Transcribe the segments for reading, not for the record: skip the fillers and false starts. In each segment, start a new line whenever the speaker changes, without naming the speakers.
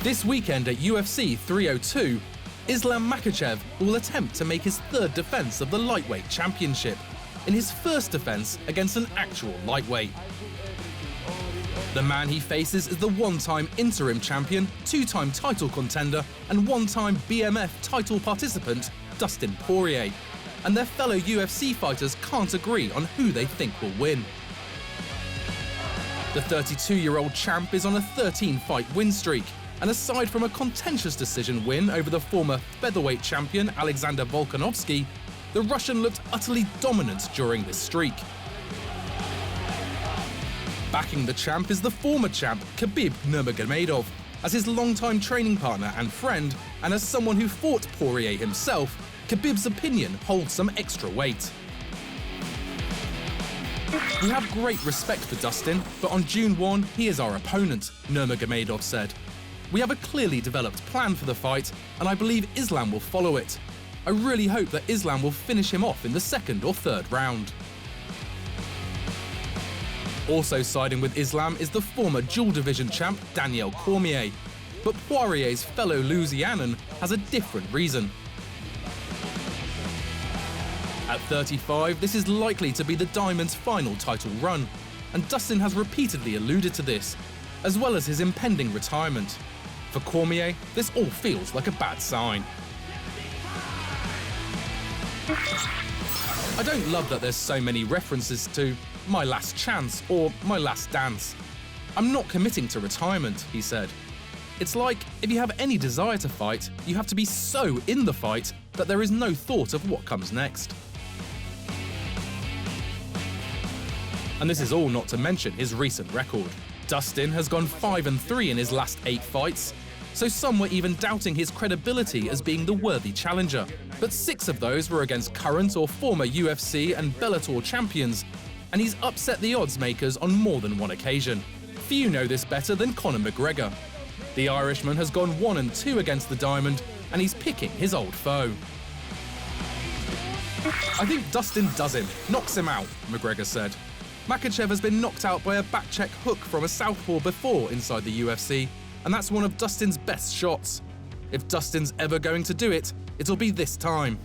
This weekend at UFC 302, Islam Makhachev will attempt to make his third defense of the lightweight championship, in his first defense against an actual lightweight. The man he faces is the one-time interim champion, two-time title contender, and one-time BMF title participant, Dustin Poirier, and their fellow UFC fighters can't agree on who they think will win. The 32-year-old champ is on a 13-fight win streak, and aside from a contentious decision win over the former featherweight champion Alexander Volkanovski, the Russian looked utterly dominant during this streak. Backing the champ is the former champ Khabib Nurmagomedov, as his longtime training partner and friend, and as someone who fought Poirier himself, Khabib's opinion holds some extra weight. "We have great respect for Dustin, but on June 1, he is our opponent," Nurmagomedov said. "We have a clearly developed plan for the fight, and I believe Islam will follow it. I really hope that Islam will finish him off in the second or third round." Also siding with Islam is the former dual division champ Daniel Cormier, but Poirier's fellow Louisianan has a different reason. At 35, this is likely to be the Diamond's final title run, and Dustin has repeatedly alluded to this, as well as his impending retirement. For Cormier, this all feels like a bad sign. I don't love that there's so many references to "my last chance" or "my last dance." "I'm not committing to retirement," he said. "It's like, if you have any desire to fight, you have to be so in the fight that there is no thought of what comes next." And this is all not to mention his recent record. Dustin has gone 5-3 in his last 8 fights, so some were even doubting his credibility as being the worthy challenger. But 6 of those were against current or former UFC and Bellator champions, and he's upset the odds makers on more than one occasion. Few know this better than Conor McGregor. The Irishman has gone 1-2 against the Diamond, and he's picking his old foe. "I think Dustin does him, knocks him out," McGregor said. "Makhachev has been knocked out by a back-check hook from a southpaw before inside the UFC, and that's one of Dustin's best shots. If Dustin's ever going to do it, it'll be this time."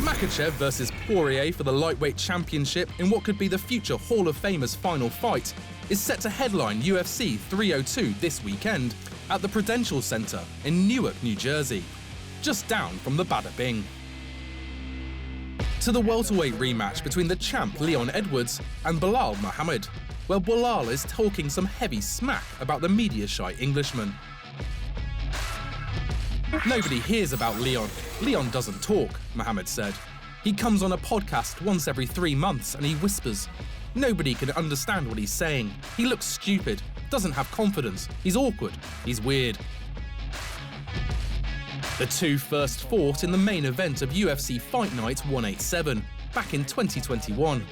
Makhachev versus Poirier for the lightweight championship in what could be the future Hall of Famers' final fight is set to headline UFC 302 this weekend at the Prudential Center in Newark, New Jersey, just down from the Bada Bing. To the welterweight rematch between the champ Leon Edwards and Belal Muhammad, where Belal is talking some heavy smack about the media-shy Englishman. "Nobody hears about Leon. Leon doesn't talk," Muhammad said. "He comes on a podcast once every 3 months and he whispers. Nobody can understand what he's saying. He looks stupid, doesn't have confidence, he's awkward, he's weird." The two first fought in the main event of UFC Fight Night 187 back in 2021.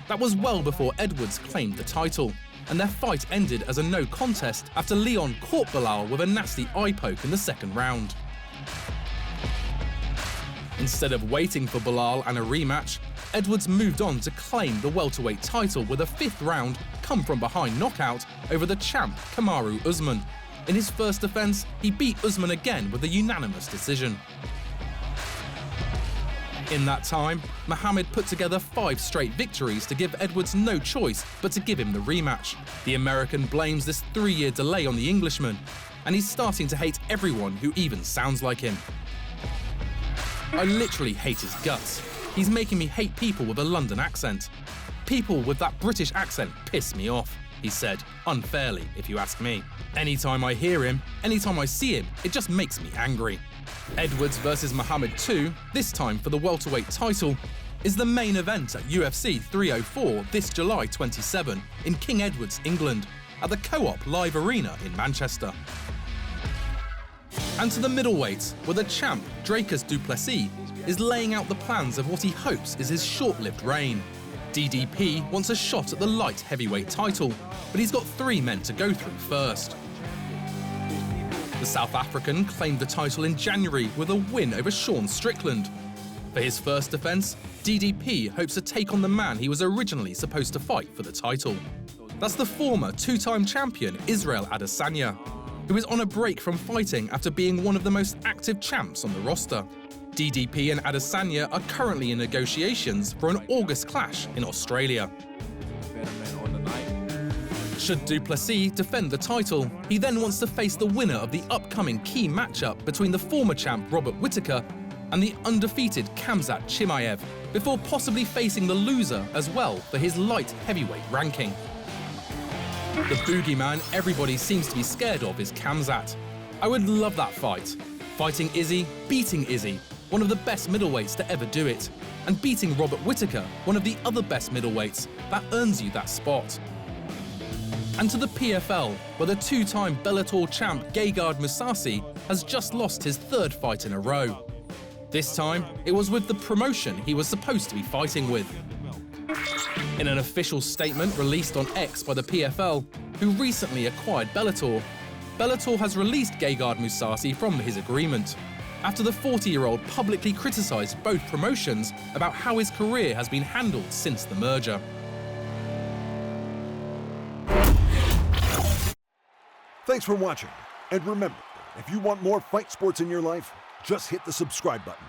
That was well before Edwards claimed the title, and their fight ended as a no contest after Leon caught Belal with a nasty eye poke in the second round. Instead of waiting for Belal and a rematch, Edwards moved on to claim the welterweight title with a 5th round come-from-behind knockout over the champ Kamaru Usman. In his first defense, he beat Usman again with a unanimous decision. In that time, Muhammad put together 5 straight victories to give Edwards no choice but to give him the rematch. The American blames this 3-year delay on the Englishman, and he's starting to hate everyone who even sounds like him. "I literally hate his guts. He's making me hate people with a London accent. People with that British accent piss me off," he said, unfairly if you ask me. "Anytime I hear him, anytime I see him, it just makes me angry." Edwards versus Muhammad 2, this time for the welterweight title, is the main event at UFC 304 this July 27 in King Edward's, England, at the Co-op Live Arena in Manchester. And to the middleweight, where the champ Dricus du Plessis is laying out the plans of what he hopes is his short-lived reign. DDP wants a shot at the light heavyweight title, but he's got 3 men to go through first. The South African claimed the title in January with a win over Sean Strickland. For his first defense, DDP hopes to take on the man he was originally supposed to fight for the title. That's the former two-time champion Israel Adesanya, who is on a break from fighting after being one of the most active champs on the roster. DDP and Adesanya are currently in negotiations for an August clash in Australia. Should du Plessis defend the title, he then wants to face the winner of the upcoming key matchup between the former champ Robert Whittaker and the undefeated Khamzat Chimaev, before possibly facing the loser as well for his light heavyweight ranking. The boogeyman everybody seems to be scared of is Khamzat. I would love that fight. Fighting Izzy, beating Izzy, one of the best middleweights to ever do it, and beating Robert Whittaker, one of the other best middleweights, that earns you that spot. And to the PFL, where the two-time Bellator champ Gegard Mousasi has just lost his third fight in a row. This time, it was with the promotion he was supposed to be fighting with. In an official statement released on X by the PFL, who recently acquired Bellator, Bellator has released Gegard Mousasi from his agreement, after the 40-year-old publicly criticised both promotions about how his career has been handled since the merger.
Thanks for watching, and remember, if you want more fight sports in your life, just hit the subscribe button.